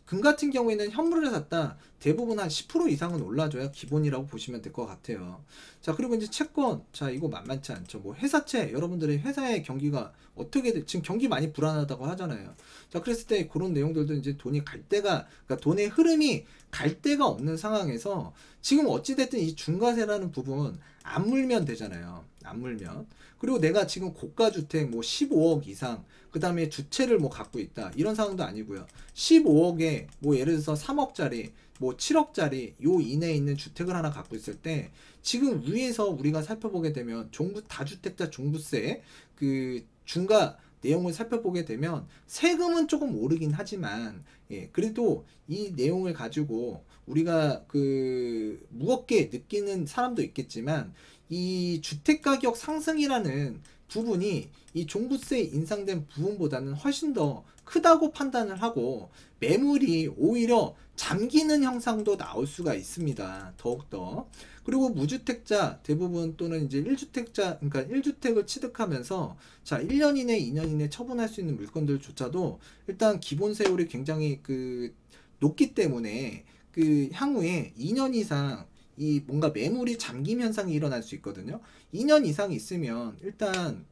금 같은 경우에는 현물을 샀다 대부분 한 10% 이상은 올라줘야 기본이라고 보시면 될 것 같아요. 자, 그리고 이제 채권, 자 이거 만만치 않죠. 뭐 회사채, 여러분들의 회사의 경기가 어떻게 지금 경기 많이 불안하다고 하잖아요. 자, 그랬을 때 그런 내용들도 이제 돈이 갈 데가, 그러니까 돈의 흐름이 갈 데가 없는 상황에서 지금 어찌됐든 이 중과세라는 부분 안 물면 되잖아요. 안 물면. 그리고 내가 지금 고가주택 뭐 15억 이상, 그 다음에 주채를 뭐 갖고 있다, 이런 상황도 아니고요. 15억에 뭐 예를 들어서 3억짜리, 뭐 7억짜리 요 이내에 있는 주택을 하나 갖고 있을 때, 지금 위에서 우리가 살펴보게 되면 다주택자 종부세 그 중과 내용을 살펴보게 되면 세금은 조금 오르긴 하지만, 예, 그래도 이 내용을 가지고 우리가 그 무겁게 느끼는 사람도 있겠지만, 이 주택가격 상승이라는 부분이 이 종부세 인상된 부분보다는 훨씬 더 크다고 판단을 하고, 매물이 오히려 잠기는 형상도 나올 수가 있습니다. 더욱더. 그리고 무주택자 대부분 또는 이제 1주택자, 그러니까 1주택을 취득하면서 자, 1년 이내, 2년 이내 처분할 수 있는 물건들조차도 일단 기본 세율이 굉장히 그 높기 때문에 그 향후에 2년 이상 이 뭔가 매물이 잠김 현상이 일어날 수 있거든요. 2년 이상 있으면 일단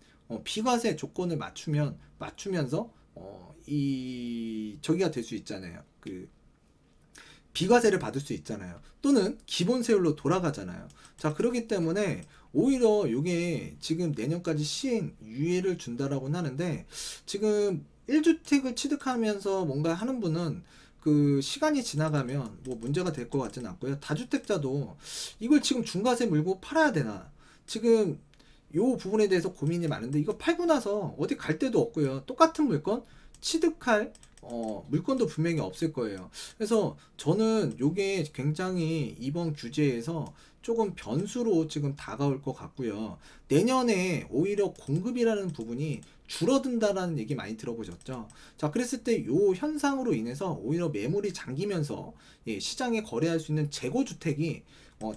비과세 조건을 맞추면서 이 저기가 될 수 있잖아요. 그 비과세를 받을 수 있잖아요. 또는 기본 세율로 돌아가잖아요. 자, 그렇기 때문에 오히려 이게 지금 내년까지 시행 유예를 준다라고는 하는데, 지금 1주택을 취득하면서 뭔가 하는 분은 그 시간이 지나가면 뭐 문제가 될 것 같지는 않고요. 다주택자도 이걸 지금 중과세 물고 팔아야 되나, 지금 요 부분에 대해서 고민이 많은데, 이거 팔고 나서 어디 갈 데도 없고요. 똑같은 물건 취득할 물건도 분명히 없을 거예요. 그래서 저는 요게 굉장히 이번 규제에서 조금 변수로 지금 다가올 것 같고요. 내년에 오히려 공급이라는 부분이 줄어든다라는 얘기 많이 들어보셨죠? 자, 그랬을 때 요 현상으로 인해서 오히려 매물이 잠기면서, 예, 시장에 거래할 수 있는 재고주택이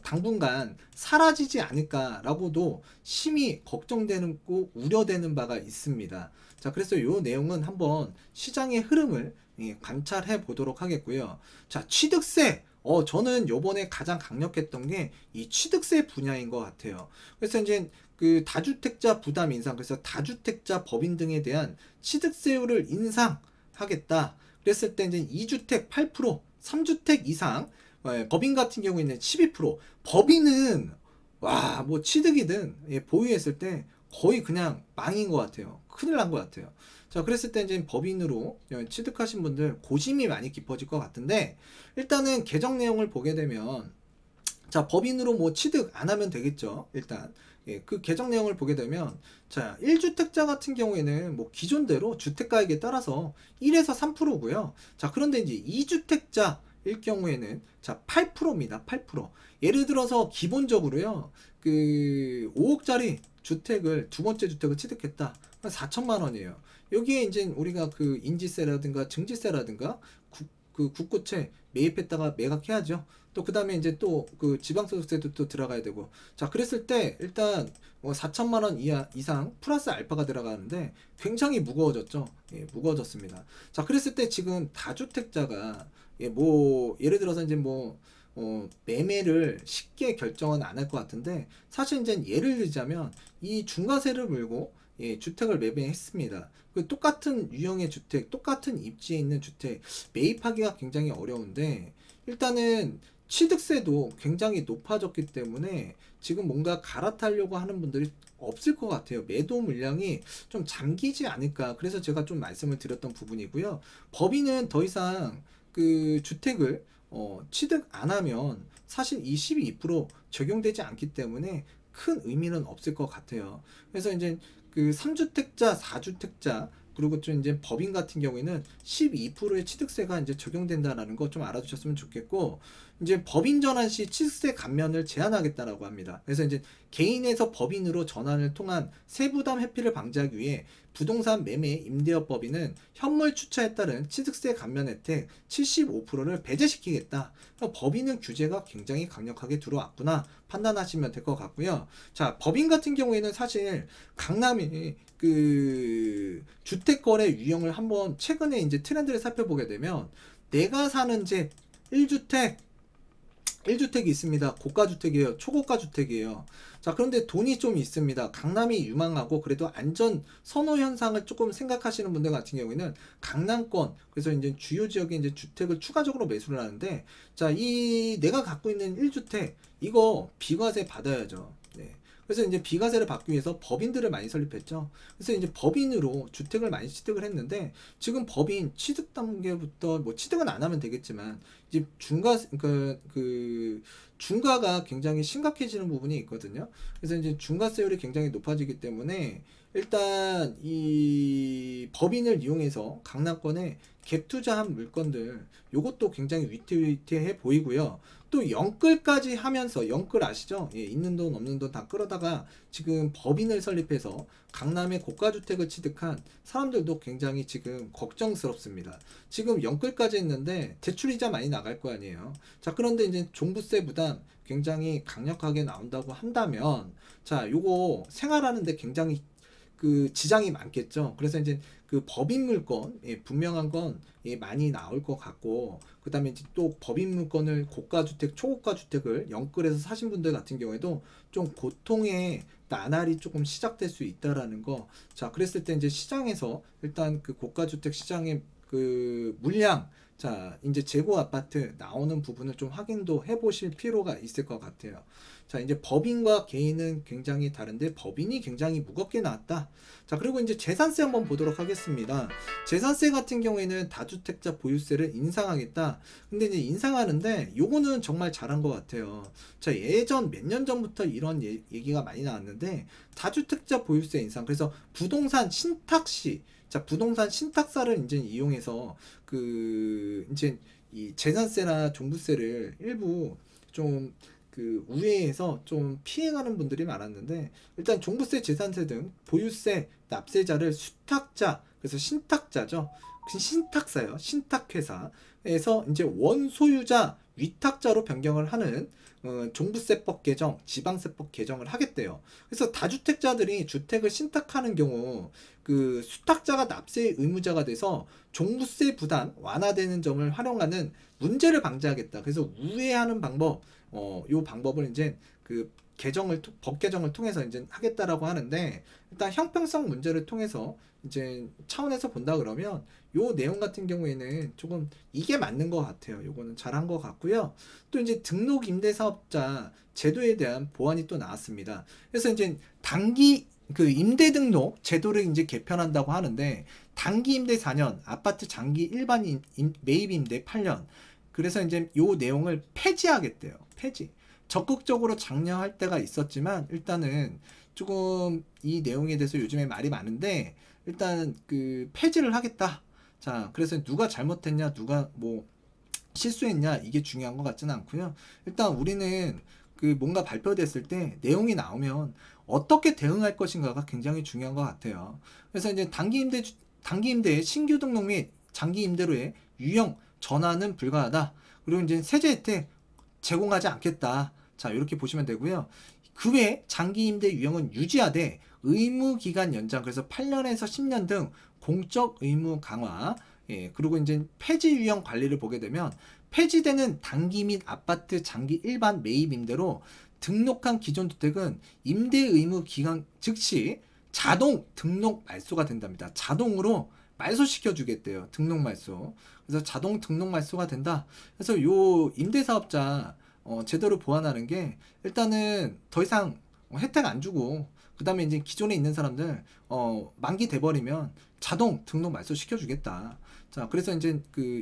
당분간 사라지지 않을까라고도 심히 걱정되는 고 우려되는 바가 있습니다. 자, 그래서 요 내용은 한번 시장의 흐름을, 예, 관찰해 보도록 하겠고요. 자, 취득세. 저는 요번에 가장 강력했던 게 이 취득세 분야인 것 같아요. 그래서 이제 그 다주택자 부담 인상, 그래서 다주택자 법인 등에 대한 취득세율을 인상하겠다. 그랬을 때 이제 2주택 8%, 3주택 이상, 법인 같은 경우에는 12%. 법인은 와, 뭐 취득이든, 예, 보유했을 때 거의 그냥 망인 것 같아요. 큰일 난 것 같아요. 자, 그랬을 때 이제 법인으로 취득하신 분들 고심이 많이 깊어질 것 같은데, 일단은 개정 내용을 보게 되면, 자, 법인으로 뭐 취득 안 하면 되겠죠. 일단, 예, 그 개정 내용을 보게 되면, 자, 1주택자 같은 경우에는 뭐 기존대로 주택가액에 따라서 1에서 3%고요. 자, 그런데 이제 2주택자 일 경우에는 자, 8%입니다. 8%. 예를 들어서 기본적으로요, 그 5억짜리 주택을, 두 번째 주택을 취득했다. 4천만 원이에요. 여기에 이제 우리가 그 인지세라든가 증지세라든가 그 국고채 매입했다가 매각해야죠. 또 그 다음에 이제 또 그 지방소득세도 또 들어가야 되고. 자, 그랬을 때 일단 4천만 원 이상 플러스 알파가 들어가는데 굉장히 무거워졌죠. 예, 무거워졌습니다. 자, 그랬을 때 지금 다주택자가, 예, 뭐 예를 들어서 이제 뭐 매매를 쉽게 결정은 안 할 것 같은데, 사실 이제 예를 들자면 이 중과세를 물고, 예, 주택을 매매했습니다. 그 똑같은 유형의 주택, 똑같은 입지에 있는 주택 매입하기가 굉장히 어려운데, 일단은 취득세도 굉장히 높아졌기 때문에 지금 뭔가 갈아타려고 하는 분들이 없을 것 같아요. 매도 물량이 좀 잠기지 않을까. 그래서 제가 좀 말씀을 드렸던 부분이고요. 법인은 더 이상 그 주택을 취득 안 하면 사실 이 12% 적용되지 않기 때문에 큰 의미는 없을 것 같아요. 그래서 이제 그 3주택자, 4주택자, 그리고 좀 이제 법인 같은 경우에는 12%의 취득세가 이제 적용된다라는 거 좀 알아두셨으면 좋겠고, 이제 법인 전환 시 취득세 감면을 제한하겠다라고 합니다. 그래서 이제 개인에서 법인으로 전환을 통한 세부담 회피를 방지하기 위해 부동산 매매 임대업 법인은 현물 추차에 따른 취득세 감면 혜택 75%를 배제시키겠다. 그러니까 법인은 규제가 굉장히 강력하게 들어왔구나 판단하시면 될 것 같고요. 자, 법인 같은 경우에는 사실 강남이 그 주택거래 유형을 한번 최근에 이제 트렌드를 살펴보게 되면, 내가 사는 집 1주택이 있습니다. 고가주택이에요. 초고가주택이에요. 자, 그런데 돈이 좀 있습니다. 강남이 유망하고 그래도 안전 선호 현상을 조금 생각하시는 분들 같은 경우에는 강남권, 그래서 이제 주요 지역에 이제 주택을 추가적으로 매수를 하는데, 자, 이 내가 갖고 있는 1주택 이거 비과세 받아야죠. 네. 그래서 이제 비과세를 받기 위해서 법인들을 많이 설립했죠. 그래서 이제 법인으로 주택을 많이 취득을 했는데, 지금 법인 취득 단계부터 뭐 취득은 안 하면 되겠지만 이제 중과가 굉장히 심각해지는 부분이 있거든요. 그래서 이제 중과세율이 굉장히 높아지기 때문에 일단 이 법인을 이용해서 강남권에 갭 투자한 물건들, 요것도 굉장히 위태위태해 보이고요. 또 영끌까지 하면서, 영끌 아시죠? 예, 있는 돈 없는 돈 다 끌어다가 지금 법인을 설립해서 강남의 고가주택을 취득한 사람들도 굉장히 지금 걱정스럽습니다. 지금 영끌까지 했는데 대출이자 많이 나갈 거 아니에요. 자, 그런데 이제 종부세 부담 굉장히 강력하게 나온다고 한다면, 자, 요거 생활하는데 굉장히 지장이 많겠죠. 그래서 이제 법인 물건, 예, 분명한 건 예, 많이 나올 것 같고, 그 다음에 이제 또 법인 물건을 고가주택, 초고가주택을 영끌해서 사신 분들 같은 경우에도 좀 고통의 나날이 조금 시작될 수 있다라는 거. 자, 그랬을 때 이제 시장에서 일단 고가주택 시장의 물량, 자, 이제 재고 아파트 나오는 부분을 좀 확인도 해보실 필요가 있을 것 같아요. 자, 이제 법인과 개인은 굉장히 다른데 법인이 굉장히 무겁게 나왔다. 자, 그리고 이제 재산세 한번 보도록 하겠습니다. 재산세 같은 경우에는 다주택자 보유세를 인상하겠다. 근데 이제 인상하는데 요거는 정말 잘한 것 같아요. 자, 예전 몇 년 전부터 이런 얘기가 많이 나왔는데, 다주택자 보유세 인상, 그래서 부동산 신탁시, 자, 부동산 신탁사를 이제 이용해서 이제 이 재산세나 종부세를 일부 좀 우회해서 좀 피해가는 분들이 많았는데, 일단 종부세, 재산세 등 보유세 납세자를 수탁자, 그래서 신탁자죠. 신탁사요. 신탁회사에서 이제 원소유자 위탁자로 변경을 하는 종부세법 개정, 지방세법 개정을 하겠대요. 그래서 다주택자들이 주택을 신탁하는 경우 수탁자가 납세 의무자가 돼서 종부세 부담 완화되는 점을 활용하는 문제를 방지하겠다. 그래서 우회하는 방법, 요 방법을 이제 법 개정을 통해서 이제 하겠다라고 하는데, 일단 형평성 문제를 통해서 이제 차원에서 본다 그러면 요 내용 같은 경우에는 조금 이게 맞는 것 같아요. 요거는 잘한 것 같고요. 또 이제 등록 임대사업자 제도에 대한 보완이 또 나왔습니다. 그래서 이제 단기 임대 등록 제도를 이제 개편한다고 하는데, 단기 임대 4년, 아파트 장기 일반 매입 임대 8년. 그래서 이제 요 내용을 폐지하겠대요. 폐지. 적극적으로 장려할 때가 있었지만 일단은 조금 이 내용에 대해서 요즘에 말이 많은데, 일단 폐지를 하겠다. 자, 그래서 누가 잘못했냐, 누가 뭐 실수했냐, 이게 중요한 것 같지는 않고요. 일단 우리는 뭔가 발표됐을 때 내용이 나오면 어떻게 대응할 것인가가 굉장히 중요한 것 같아요. 그래서 이제 단기 임대의 신규 등록 및 장기 임대로의 유형 전환은 불가하다. 그리고 이제 세제 혜택 제공하지 않겠다. 자, 이렇게 보시면 되고요. 그 외 장기 임대 유형은 유지하되 의무 기간 연장, 그래서 8년에서 10년 등 공적 의무 강화. 예, 그리고 이제 폐지 유형 관리를 보게 되면, 폐지되는 단기 및 아파트 장기 일반 매입 임대로 등록한 기존 주택은 임대 의무 기간 즉시 자동 등록 말소가 된답니다. 자동으로 말소시켜 주겠대요. 등록 말소. 그래서 자동 등록 말소가 된다. 그래서 요 임대사업자 제도를 보완하는 게, 일단은 더 이상 혜택 안 주고, 그 다음에 이제 기존에 있는 사람들 만기 돼버리면 자동 등록 말소 시켜주겠다. 자, 그래서 이제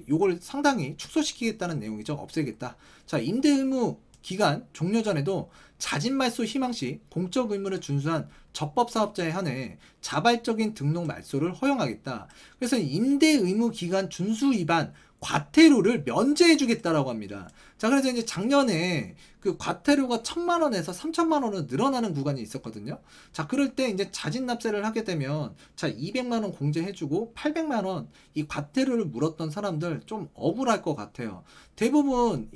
요걸 상당히 축소시키겠다는 내용이죠. 없애겠다. 자, 임대 의무 기간 종료 전에도 자진 말소 희망 시 공적 의무를 준수한 적법 사업자에 한해 자발적인 등록 말소를 허용하겠다. 그래서 임대 의무 기간 준수 위반 과태료를 면제해 주겠다라고 합니다. 자, 그래서 이제 작년에 과태료가 1,000만 원에서 3,000만 원으로 늘어나는 구간이 있었거든요. 자, 그럴 때 이제 자진 납세를 하게 되면, 자, 200만 원 공제해 주고 800만 원 이 과태료를 물었던 사람들 좀 억울할 것 같아요. 대부분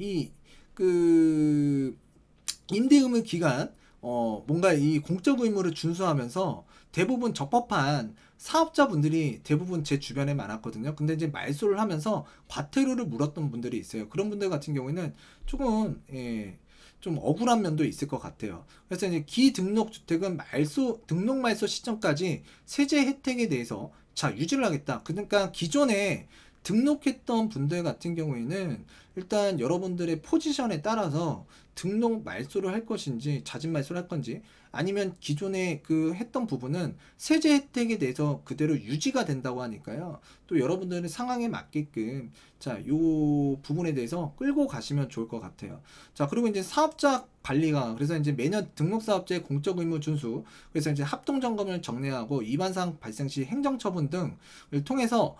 임대 의무 기간 뭔가 이 공적 의무를 준수하면서 대부분 적법한 사업자분들이 대부분 제 주변에 많았거든요. 근데 이제 말소를 하면서 과태료를 물었던 분들이 있어요. 그런 분들 같은 경우에는 조금 좀 억울한 면도 있을 것 같아요. 그래서 이제 기등록 주택은 등록 말소 시점까지 세제 혜택에 대해서 유지를 하겠다. 그러니까 기존에 등록했던 분들 같은 경우에는 일단 여러분들의 포지션에 따라서 등록 말소를 할 것인지 자진 말소를 할 건지, 아니면 기존에 그 했던 부분은 세제 혜택에 대해서 그대로 유지가 된다고 하니까요. 또 여러분들의 상황에 맞게끔 자, 요 부분에 대해서 끌고 가시면 좋을 것 같아요. 자, 그리고 이제 사업자 관리가, 그래서 이제 매년 등록사업자의 공적 의무 준수, 그래서 이제 합동 점검을 정례하고 위반사항 발생 시 행정처분 등을 통해서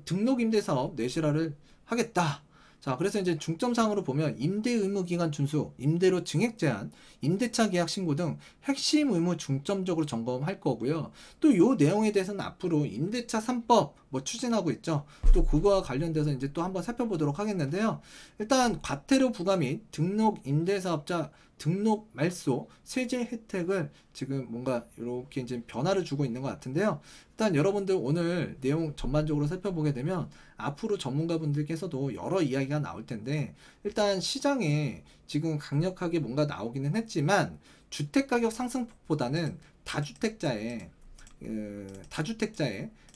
등록 임대사업 내실화를 하겠다. 자, 그래서 이제 중점사항으로 보면 임대 의무 기간 준수, 임대료 증액 제한, 임대차 계약 신고 등 핵심 의무 중점적으로 점검할 거고요. 또 요 내용에 대해서는 앞으로 임대차 3법 뭐 추진하고 있죠. 또 그거와 관련돼서 이제 또 한번 살펴보도록 하겠는데요. 일단 과태료 부과 및 등록 임대사업자 등록 말소 세제 혜택을 지금 뭔가 이렇게 이제 변화를 주고 있는 것 같은데요. 일단 여러분들 오늘 내용 전반적으로 살펴보게 되면 앞으로 전문가분들께서도 여러 이야기가 나올 텐데, 일단 시장에 지금 강력하게 뭔가 나오기는 했지만 주택가격 상승폭보다는 다주택자의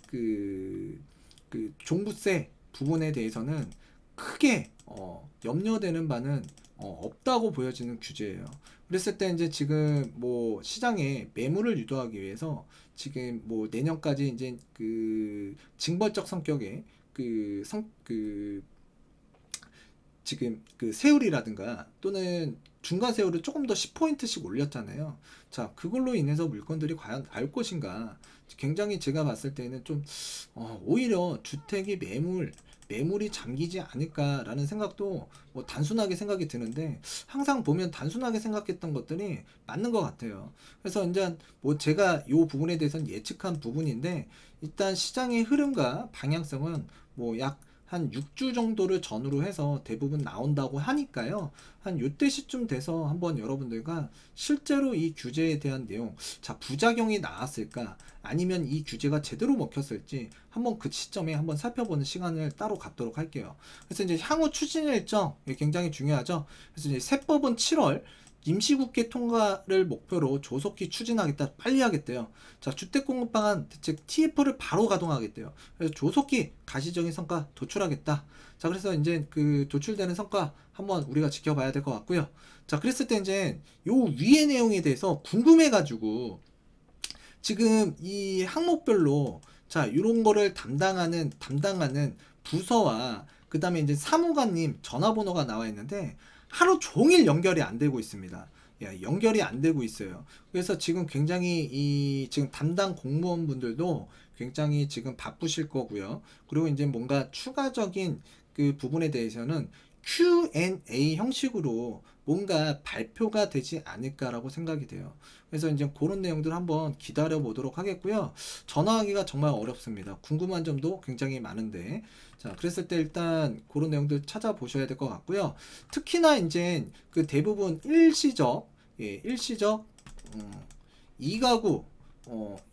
그 종부세 부분에 대해서는 크게 염려되는 바는 없다고 보여지는 규제예요. 그랬을 때 이제 지금 뭐 시장에 매물을 유도하기 위해서 지금 뭐 내년까지 이제 그 징벌적 성격의 지금 그 세율이라든가 또는 중간 세율을 조금 더 10포인트씩 올렸잖아요. 자, 그걸로 인해서 물건들이 과연 나올 것인가? 굉장히 제가 봤을 때는 좀 오히려 주택이 매물이 잠기지 않을까라는 생각도 뭐 단순하게 생각이 드는데, 항상 보면 단순하게 생각했던 것들이 맞는 것 같아요. 그래서 이제 뭐 제가 이 부분에 대해서는 예측한 부분인데, 일단 시장의 흐름과 방향성은 뭐 약 한 6주 정도를 전후로 해서 대부분 나온다고 하니까요. 한 요때 시점 돼서 한번 여러분들과 실제로 이 규제에 대한 내용, 자, 부작용이 나왔을까? 아니면 이 규제가 제대로 먹혔을지 한번 그 시점에 한번 살펴보는 시간을 따로 갖도록 할게요. 그래서 이제 향후 추진 일정 굉장히 중요하죠. 그래서 이제 세법은 7월 임시국회 통과를 목표로 조속히 추진하겠다, 빨리 하겠대요. 자, 주택공급방안 대책 TF를 바로 가동하겠대요. 그래서 조속히 가시적인 성과 도출하겠다. 자, 그래서 이제 그 도출되는 성과 한번 우리가 지켜봐야 될 것 같고요. 자, 그랬을 때 이제 요 위의 내용에 대해서 궁금해가지고 지금 이 항목별로 자, 이런 거를 담당하는 부서와 그 다음에 이제 사무관님 전화번호가 나와 있는데 하루 종일 연결이 안 되고 있습니다. 야, 연결이 안 되고 있어요. 그래서 지금 굉장히 지금 담당 공무원분들도 굉장히 지금 바쁘실 거고요. 그리고 이제 뭔가 추가적인 그 부분에 대해서는 Q&A 형식으로 뭔가 발표가 되지 않을까라고 생각이 돼요. 그래서 이제 그런 내용들 한번 기다려 보도록 하겠고요. 전화하기가 정말 어렵습니다. 궁금한 점도 굉장히 많은데, 자, 그랬을 때 일단 그런 내용들 찾아보셔야 될 것 같고요. 특히나 이제 그 대부분 일시적 2가구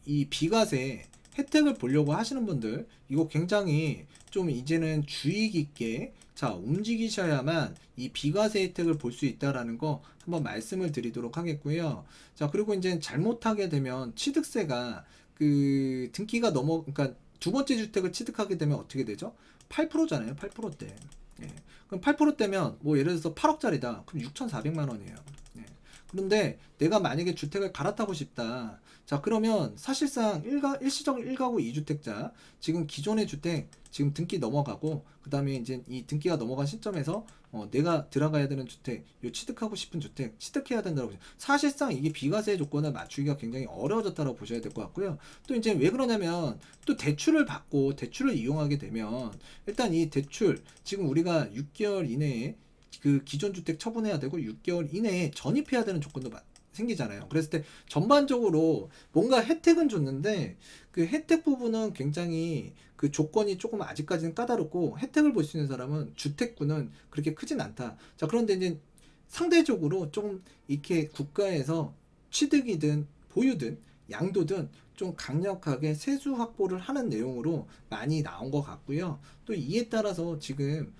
이 비과세 혜택을 보려고 하시는 분들, 이거 굉장히 좀 이제는 주의 깊게 자, 움직이셔야만 이 비과세 혜택을 볼 수 있다라는 거 한번 말씀을 드리도록 하겠고요. 자, 그리고 이제 잘못하게 되면 취득세가 그 등기가 그러니까 두 번째 주택을 취득하게 되면 어떻게 되죠? 8%잖아요. 8%대. 예. 그럼 8%대면 뭐 예를 들어서 8억짜리다. 그럼 6,400만 원이에요. 예. 그런데 내가 만약에 주택을 갈아타고 싶다. 자, 그러면 사실상 일시적 1가구 2주택자 지금 기존의 주택 지금 등기 넘어가고, 그 다음에 이제 이 등기가 넘어간 시점에서 내가 들어가야 되는 주택, 요 취득하고 싶은 주택 취득해야 된다고 보시면, 사실상 이게 비과세 조건을 맞추기가 굉장히 어려워졌다고 보셔야 될 것 같고요. 또 이제 왜 그러냐면 또 대출을 받고 대출을 이용하게 되면 일단 이 대출 지금 우리가 6개월 이내에 그 기존 주택 처분해야 되고 6개월 이내에 전입해야 되는 조건도 생기잖아요. 그랬을 때 전반적으로 뭔가 혜택은 줬는데 그 혜택 부분은 굉장히 그 조건이 조금 아직까지는 까다롭고, 혜택을 볼 수 있는 사람은 주택구는 그렇게 크진 않다. 자, 그런데 이제 상대적으로 조금 이렇게 국가에서 취득이든 보유든 양도든 좀 강력하게 세수 확보를 하는 내용으로 많이 나온 것 같고요. 또 이에 따라서 지금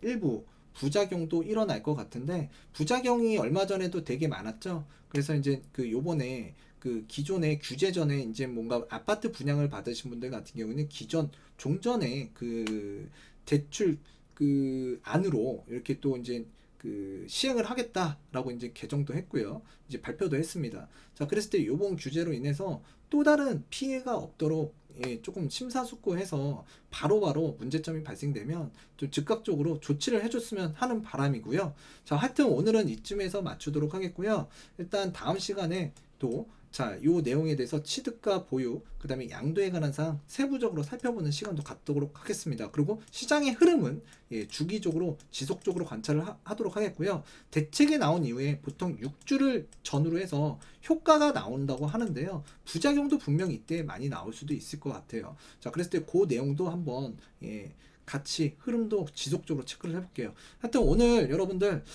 일부 부작용도 일어날 것 같은데, 부작용이 얼마 전에도 되게 많았죠. 그래서 이제 그 요번에 그 기존의 규제 전에 이제 뭔가 아파트 분양을 받으신 분들 같은 경우는 기존 종전에 그 대출 그 안으로 이렇게 또 이제 그 시행을 하겠다라고 이제 개정도 했고요. 이제 발표도 했습니다. 자, 그랬을 때 요번 규제로 인해서 또 다른 피해가 없도록 예, 조금 심사숙고해서 바로바로 문제점이 발생되면 좀 즉각적으로 조치를 해줬으면 하는 바람이고요. 자, 하여튼 오늘은 이쯤에서 맞추도록 하겠고요. 일단 다음 시간에 또 자, 요 내용에 대해서 취득과 보유, 그 다음에 양도에 관한 사항 세부적으로 살펴보는 시간도 갖도록 하겠습니다. 그리고 시장의 흐름은 예, 주기적으로 지속적으로 관찰을 하도록 하겠고요. 대책이 나온 이후에 보통 6주를 전후로 해서 효과가 나온다고 하는데요. 부작용도 분명 이때 많이 나올 수도 있을 것 같아요. 자, 그랬을 때 그 내용도 한번 예, 같이 흐름도 지속적으로 체크를 해볼게요. 하여튼 오늘 여러분들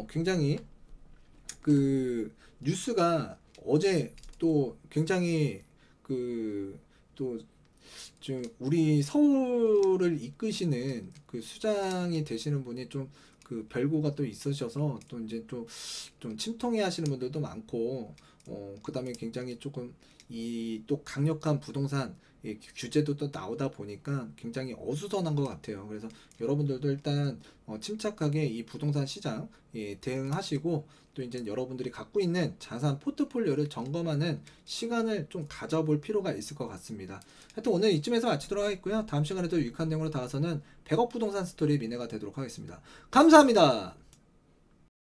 굉장히 그 뉴스가 어제 또 굉장히 그 또 좀 우리 서울을 이끄시는 그 수장이 되시는 분이 좀 그 별거가 또 있으셔서 또 이제 또 좀 침통해 하시는 분들도 많고 그다음에 굉장히 조금 이 또 강력한 부동산 규제도 또 나오다 보니까 굉장히 어수선한 것 같아요. 그래서 여러분들도 일단 침착하게 이 부동산 시장 대응하시고 또 이제 여러분들이 갖고 있는 자산 포트폴리오를 점검하는 시간을 좀 가져볼 필요가 있을 것 같습니다. 하여튼 오늘 이쯤에서 마치도록 하겠고요. 다음 시간에도 유익한 내용으로 나와서는 100억 부동산 스토리 미네가 되도록 하겠습니다. 감사합니다.